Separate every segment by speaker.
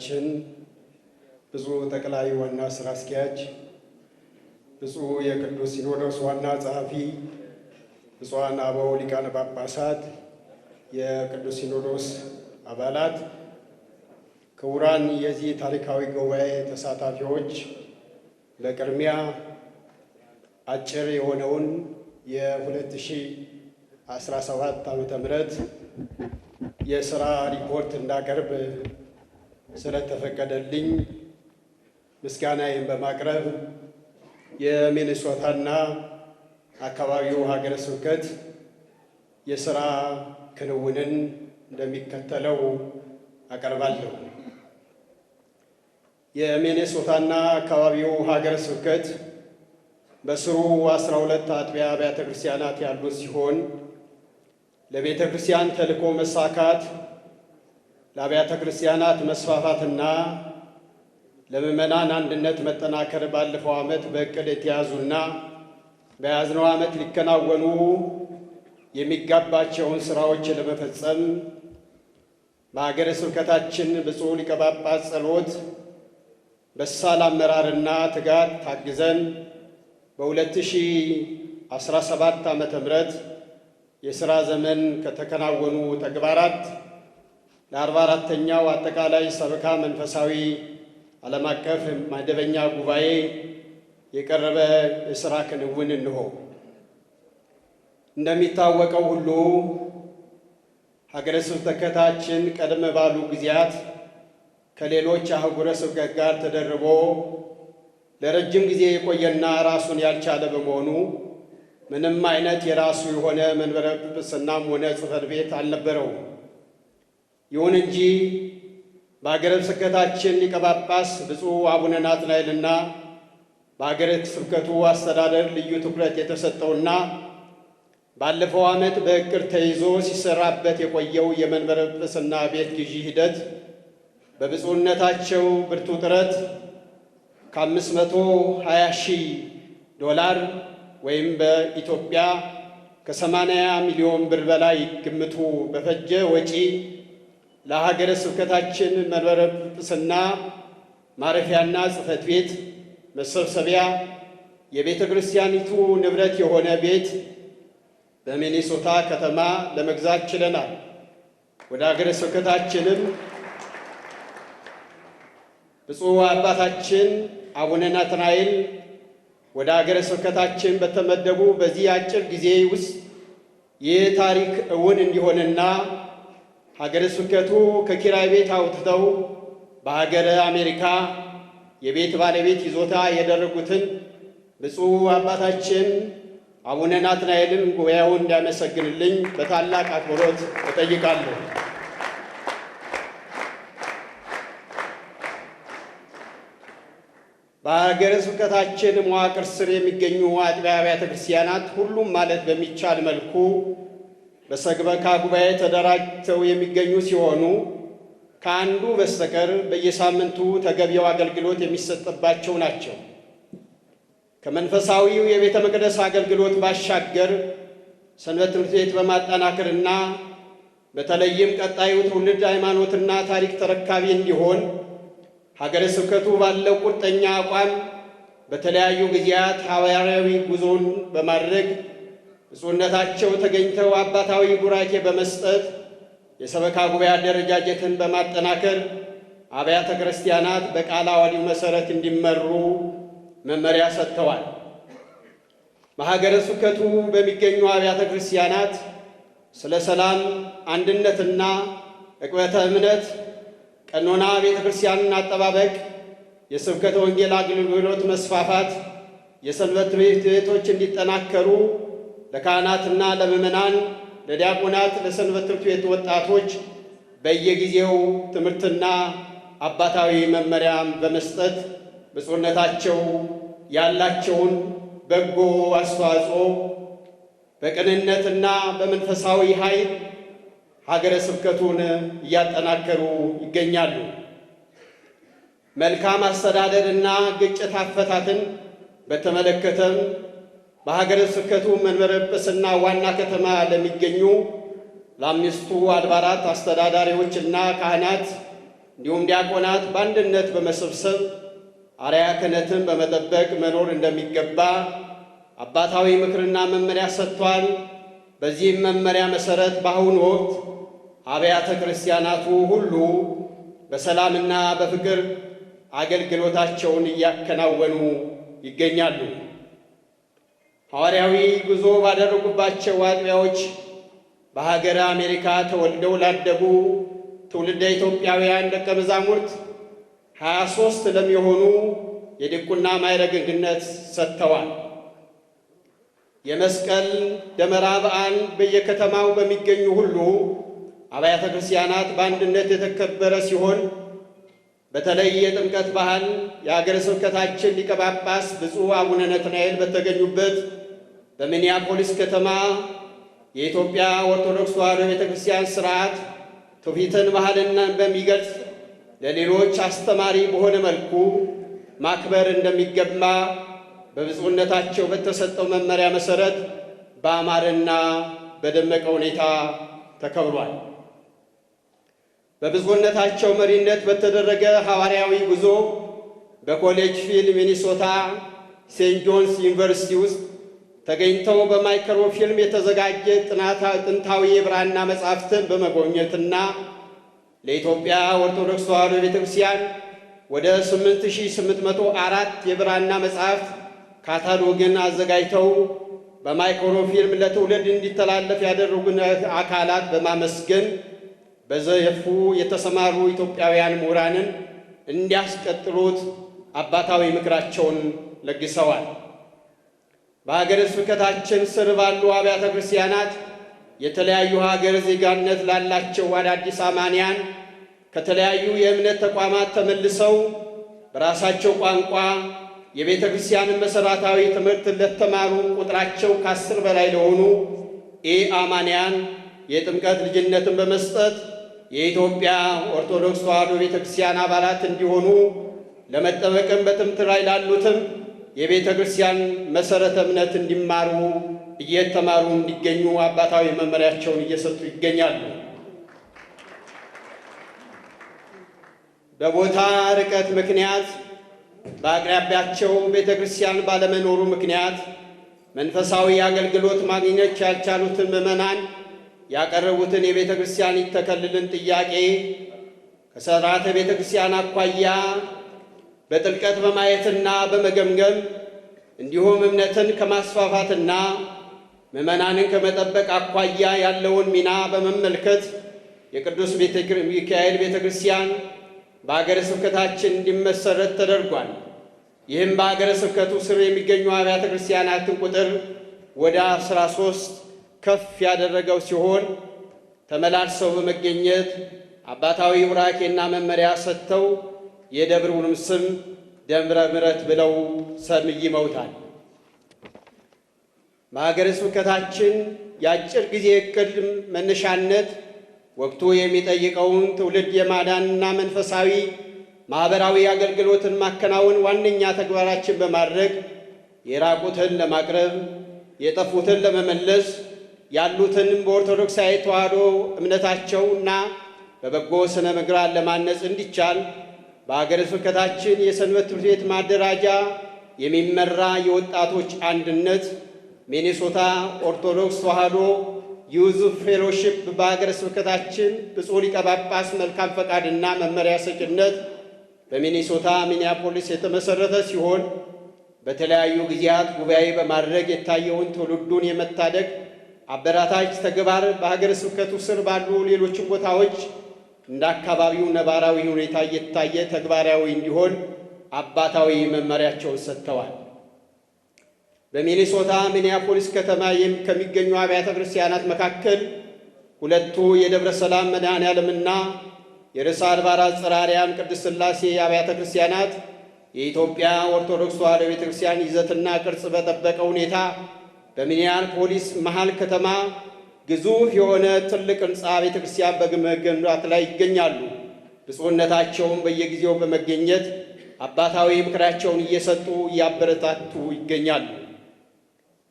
Speaker 1: አባታችን ብፁዕ ጠቅላይ ዋና ስራ አስኪያጅ፣ ብፁዕ የቅዱስ ሲኖዶስ ዋና ጸሐፊ፣ ብፁዓን አበው ሊቃነ ጳጳሳት፣ የቅዱስ ሲኖዶስ አባላት፣ ክቡራን የዚህ ታሪካዊ ጉባኤ ተሳታፊዎች፣ በቅድሚያ አጭር የሆነውን የ2017 ዓ.ም የሥራ ሪፖርት እንዳቀርብ ስለተፈቀደልኝ ምስጋናዬን በማቅረብ የሚኔሶታና አካባቢው ሀገረ ስብከት የሥራ ክንውንን እንደሚከተለው አቀርባለሁ። የሚኔሶታና አካባቢው ሀገረ ስብከት በስሩ 12 አጥቢያ አብያተ ክርስቲያናት ያሉት ሲሆን ለቤተ ክርስቲያን ተልእኮ መሳካት፣ ለአብያተ ክርስቲያናት መስፋፋትና ለምዕመናን አንድነት መጠናከር ባለፈው ዓመት በዕቅድ የተያዙና በያዝነው ዓመት ሊከናወኑ የሚገባቸውን ሥራዎች ለመፈጸም በሀገረ ስብከታችን ብፁዕ ሊቀ ጳጳስ ጸሎት፣ በሳል አመራርና ትጋት ታግዘን በ2017 ዓ.ም የሥራ ዘመን ከተከናወኑ ተግባራት ለ44ኛው አጠቃላይ ሰበካ መንፈሳዊ ዓለም አቀፍ መደበኛ ጉባኤ የቀረበ የሥራ ክንውን እንሆ። እንደሚታወቀው ሁሉ ሀገረ ስብከታችን ቀደም ባሉ ጊዜያት ከሌሎች አህጉረ ስብከት ጋር ተደርቦ ለረጅም ጊዜ የቆየና ራሱን ያልቻለ በመሆኑ ምንም አይነት የራሱ የሆነ መንበረ ጵጵስናም ሆነ ጽሕፈት ቤት አልነበረውም። ይሁን እንጂ በሀገረ ስብከታችን ሊቀ ጳጳስ ብፁዕ አቡነ ናትናኤልና በሀገረ ስብከቱ አስተዳደር ልዩ ትኩረት የተሰጠውና ባለፈው ዓመት በዕቅድ ተይዞ ሲሰራበት የቆየው የመንበረ ጵጵስና ቤት ግዢ ሂደት በብፁዕነታቸው ብርቱ ጥረት $520,000 ወይም በኢትዮጵያ ከ80 ሚሊዮን ብር በላይ ግምቱ በፈጀ ወጪ ለሀገረ ስብከታችን መንበረ ጵጵስና ማረፊያና ጽሕፈት ቤት መሰብሰቢያ የቤተ ክርስቲያኒቱ ንብረት የሆነ ቤት በሚኔሶታ ከተማ ለመግዛት ችለናል። ወደ ሀገረ ስብከታችንም ብፁዕ አባታችን አቡነ ናትናኤል ወደ ሀገረ ስብከታችን በተመደቡ በዚህ አጭር ጊዜ ውስጥ ይህ ታሪክ እውን እንዲሆንና ሀገረ ስብከቱ ከኪራይ ቤት አውጥተው በሀገረ አሜሪካ የቤት ባለቤት ይዞታ የደረጉትን ብፁዕ አባታችን አቡነ ናትናኤልን ጉባኤውን እንዲያመሰግንልኝ በታላቅ አክብሮት እጠይቃለሁ። በሀገረ ስብከታችን መዋቅር ስር የሚገኙ አጥቢያ አብያተ ክርስቲያናት ሁሉም ማለት በሚቻል መልኩ በሰበካ ጉባኤ ተደራጅተው የሚገኙ ሲሆኑ ከአንዱ በስተቀር በየሳምንቱ ተገቢው አገልግሎት የሚሰጥባቸው ናቸው። ከመንፈሳዊው የቤተ መቅደስ አገልግሎት ባሻገር ሰንበት ትምህርት ቤት በማጠናከርና በተለይም ቀጣዩ ትውልድ ሃይማኖትና ታሪክ ተረካቢ እንዲሆን ሀገረ ስብከቱ ባለው ቁርጠኛ አቋም በተለያዩ ጊዜያት ሐዋርያዊ ጉዞን በማድረግ ብፁዕነታቸው ተገኝተው አባታዊ ቡራኬ በመስጠት የሰበካ ጉባኤ አደረጃጀትን በማጠናከር አብያተ ክርስቲያናት በቃለ ዓዋዲው መሠረት እንዲመሩ መመሪያ ሰጥተዋል። በሀገረ ስብከቱ በሚገኙ አብያተ ክርስቲያናት ስለ ሰላም፣ አንድነትና ዕቅበተ እምነት፣ ቀኖና ቤተ ክርስቲያንን አጠባበቅ፣ የስብከተ ወንጌል አገልግሎት መስፋፋት፣ የሰንበት ቤቶች እንዲጠናከሩ ለካህናትና ለምዕመናን፣ ለዲያቆናት፣ ለሰንበት ትምህርት ቤት ወጣቶች በየጊዜው ትምህርትና አባታዊ መመሪያ በመስጠት ብፁዕነታቸው ያላቸውን በጎ አስተዋጽኦ በቅንነትና በመንፈሳዊ ኃይል ሀገረ ስብከቱን እያጠናከሩ ይገኛሉ። መልካም አስተዳደርና ግጭት አፈታትን በተመለከተም በሀገረ ስብከቱ መንበረ ጵጵስና ዋና ከተማ ለሚገኙ ለአምስቱ አድባራት አስተዳዳሪዎችና ካህናት እንዲሁም ዲያቆናት በአንድነት በመሰብሰብ አርአያ ክህነትን በመጠበቅ መኖር እንደሚገባ አባታዊ ምክርና መመሪያ ሰጥቷል። በዚህም መመሪያ መሠረት በአሁኑ ወቅት አብያተ ክርስቲያናቱ ሁሉ በሰላምና በፍቅር አገልግሎታቸውን እያከናወኑ ይገኛሉ። ሐዋርያዊ ጉዞ ባደረጉባቸው አጥቢያዎች በሀገረ አሜሪካ ተወልደው ላደጉ ትውልደ ኢትዮጵያውያን ደቀ መዛሙርት 23 ለሚሆኑ የዲቁና ማዕረገ ክህነት ሰጥተዋል። የመስቀል ደመራ በዓል በየከተማው በሚገኙ ሁሉ አብያተ ክርስቲያናት በአንድነት የተከበረ ሲሆን በተለይ የጥምቀት ባህል የአገረ ስብከታችን ሊቀ ጳጳስ ብፁዕ አቡነ ናትናኤል በተገኙበት በሚኒያፖሊስ ከተማ የኢትዮጵያ ኦርቶዶክስ ተዋሕዶ ቤተ ክርስቲያን ሥርዓት ትውፊትን፣ ባህልን በሚገልጽ ለሌሎች አስተማሪ በሆነ መልኩ ማክበር እንደሚገባ በብፁዕነታቸው በተሰጠው መመሪያ መሠረት በአማረና በደመቀ ሁኔታ ተከብሯል። በብፁዕነታቸው መሪነት በተደረገ ሐዋርያዊ ጉዞ በኮሌጅ ፊልድ ሚኒሶታ ሴንት ጆንስ ዩኒቨርሲቲ ውስጥ ተገኝተው በማይክሮፊልም የተዘጋጀ ጥንታዊ የብራና መጻሕፍትን በመጎብኘትና ለኢትዮጵያ ኦርቶዶክስ ተዋሕዶ ቤተ ክርስቲያን ወደ 8804 የብራና መጻሕፍት ካታሎግን አዘጋጅተው በማይክሮፊልም ለትውልድ እንዲተላለፍ ያደረጉን አካላት በማመስገን በዘርፉ የተሰማሩ ኢትዮጵያውያን ምሁራንን እንዲያስቀጥሉት አባታዊ ምክራቸውን ለግሰዋል። በሀገረ ስብከታችን ስር ባሉ አብያተ ክርስቲያናት የተለያዩ ሀገር ዜጋነት ላላቸው አዳዲስ አማንያን ከተለያዩ የእምነት ተቋማት ተመልሰው በራሳቸው ቋንቋ የቤተ ክርስቲያንን መሠረታዊ ትምህርት ለተማሩ ቁጥራቸው ከ10 በላይ ለሆኑ አማንያን የጥምቀት ልጅነትን በመስጠት የኢትዮጵያ ኦርቶዶክስ ተዋሕዶ ቤተ ክርስቲያን አባላት እንዲሆኑ ለመጠመቅም በትምህርት ላይ ላሉትም የቤተ ክርስቲያን መሠረተ እምነት እንዲማሩ እየተማሩ እንዲገኙ አባታዊ መመሪያቸውን እየሰጡ ይገኛሉ። በቦታ ርቀት ምክንያት በአቅራቢያቸው ቤተ ክርስቲያን ባለመኖሩ ምክንያት መንፈሳዊ አገልግሎት ማግኘት ያልቻሉትን ምዕመናን ያቀረቡትን የቤተ ክርስቲያን ይተከልልን ጥያቄ ከሥርዓተ ቤተ ክርስቲያን አኳያ በጥልቀት በማየትና በመገምገም እንዲሁም እምነትን ከማስፋፋትና ምዕመናንን ከመጠበቅ አኳያ ያለውን ሚና በመመልከት የቅዱስ ሚካኤል ቤተ ክርስቲያን በአገረ ስብከታችን እንዲመሰረት ተደርጓል። ይህም በአገረ ስብከቱ ስር የሚገኙ አብያተ ክርስቲያናትን ቁጥር ወደ 13 ከፍ ያደረገው ሲሆን ተመላልሰው በመገኘት አባታዊ ቡራኬና መመሪያ ሰጥተው የደብሩንም ስም ደብረ ምሕረት ብለው ሰይመውታል። በሀገረ ስብከታችን የአጭር ጊዜ ዕቅድ መነሻነት ወቅቱ የሚጠይቀውን ትውልድ የማዳንና መንፈሳዊ ማኅበራዊ አገልግሎትን ማከናወን ዋነኛ ተግባራችን በማድረግ የራቁትን ለማቅረብ፣ የጠፉትን ለመመለስ፣ ያሉትን በኦርቶዶክሳዊ ተዋሕዶ እምነታቸውና በበጎ ስነ ምግባር ለማነጽ እንዲቻል በሀገረ ስብከታችን የሰንበት ትምህርት ቤት ማደራጃ የሚመራ የወጣቶች አንድነት ሚኒሶታ ኦርቶዶክስ ተዋሕዶ ዩዝ ፌሎሺፕ በሀገረ ስብከታችን ብፁዕ ሊቀ ጳጳስ መልካም ፈቃድና መመሪያ ሰጭነት በሚኒሶታ ሚኒያፖሊስ የተመሠረተ ሲሆን በተለያዩ ጊዜያት ጉባኤ በማድረግ የታየውን ትውልዱን የመታደግ አበራታች ተግባር በሀገረ ስብከቱ ስር ባሉ ሌሎችም ቦታዎች እንደ አካባቢው ነባራዊ ሁኔታ እየታየ ተግባራዊ እንዲሆን አባታዊ መመሪያቸውን ሰጥተዋል። በሚኒሶታ ሚኒያፖሊስ ከተማ ከሚገኙ አብያተ ክርስቲያናት መካከል ሁለቱ የደብረ ሰላም መድኃኔዓለምና የርዕሰ አድባራት ጽርሐ አርያም ቅድስት ሥላሴ አብያተ ክርስቲያናት የኢትዮጵያ ኦርቶዶክስ ተዋሕዶ ቤተ ክርስቲያን ይዘትና ቅርጽ በጠበቀ ሁኔታ በሚኒያፖሊስ መሃል ከተማ ግዙፍ የሆነ ትልቅ ሕንፃ ቤተ ክርስቲያን በመገንባት ላይ ይገኛሉ። ብፁዕነታቸውም በየጊዜው በመገኘት አባታዊ ምክራቸውን እየሰጡ እያበረታቱ ይገኛሉ።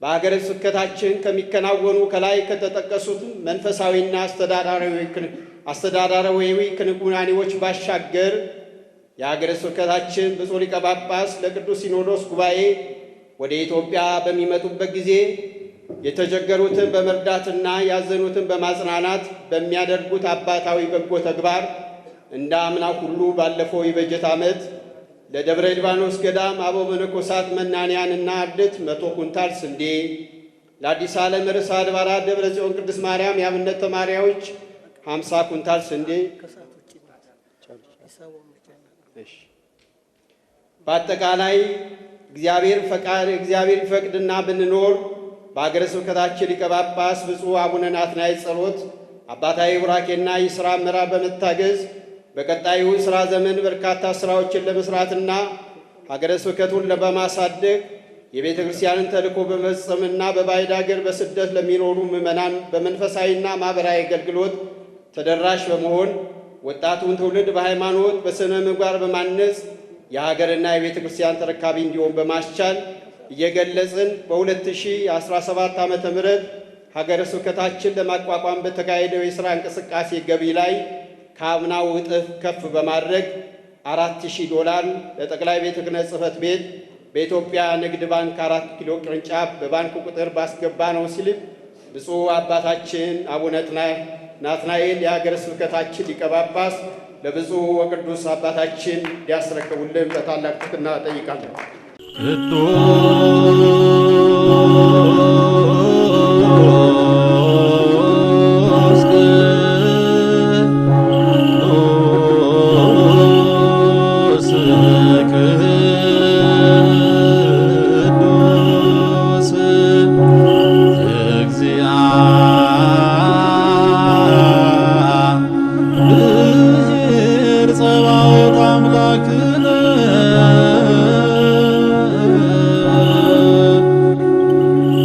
Speaker 1: በሀገረ ስብከታችን ከሚከናወኑ ከላይ ከተጠቀሱት መንፈሳዊና አስተዳዳራዊ አስተዳደራዊ ክንዋኔዎች ባሻገር የሀገረ ስብከታችን ብፁዕ ሊቀ ጳጳስ ለቅዱስ ሲኖዶስ ጉባኤ ወደ ኢትዮጵያ በሚመጡበት ጊዜ የተቸገሩትን በመርዳትና ያዘኑትን በማጽናናት በሚያደርጉት አባታዊ በጎ ተግባር እንደ አምናው ሁሉ ባለፈው የበጀት ዓመት ለደብረ ሊባኖስ ገዳም አበው መነኮሳት መናንያንና አርድእት 100 ኩንታል ስንዴ፣ ለአዲስ ዓለም ርዕሰ አድባራት ደብረ ጽዮን ቅድስት ማርያም የአብነት ተማሪዎች 50 ኩንታል ስንዴ በአጠቃላይ እግዚአብሔር ይፈቅድና ብንኖር በአገረ ስብከታችን ሊቀ ጳጳስ ብፁዕ አቡነ ናትናኤል ጸሎት አባታዊ ቡራኬና የሥራ አመራር በመታገዝ በቀጣዩ ሥራ ዘመን በርካታ ሥራዎችን ለመስራትና ሀገረ ስብከቱን በማሳደግ የቤተ ክርስቲያንን ተልእኮ በመፈጸምና በባዕድ አገር በስደት ለሚኖሩ ምዕመናን በመንፈሳዊና ማኅበራዊ አገልግሎት ተደራሽ በመሆን ወጣቱን ትውልድ በሃይማኖት በሥነ ምግባር በማነጽ የሀገርና የቤተ ክርስቲያን ተረካቢ እንዲሆን በማስቻል እየገለጽን በ2017 ዓመተ ምህረት ሀገረ ስብከታችን ለማቋቋም በተካሄደው የሥራ እንቅስቃሴ ገቢ ላይ ከአምናው እጥፍ ከፍ በማድረግ $4000 ለጠቅላይ ቤተ ክህነት ጽሕፈት ቤት በኢትዮጵያ ንግድ ባንክ 4 ኪሎ ቅርንጫፍ በባንክ ቁጥር ባስገባ ነው ሲል ብፁዕ አባታችን አቡነ ናትናኤል የሀገረ ስብከታችን ሊቀ ጳጳስ ለብፁዕ ወቅዱስ አባታችን ሊያስረክቡልን በታላቅ ትሕትና እጠይቃለሁ።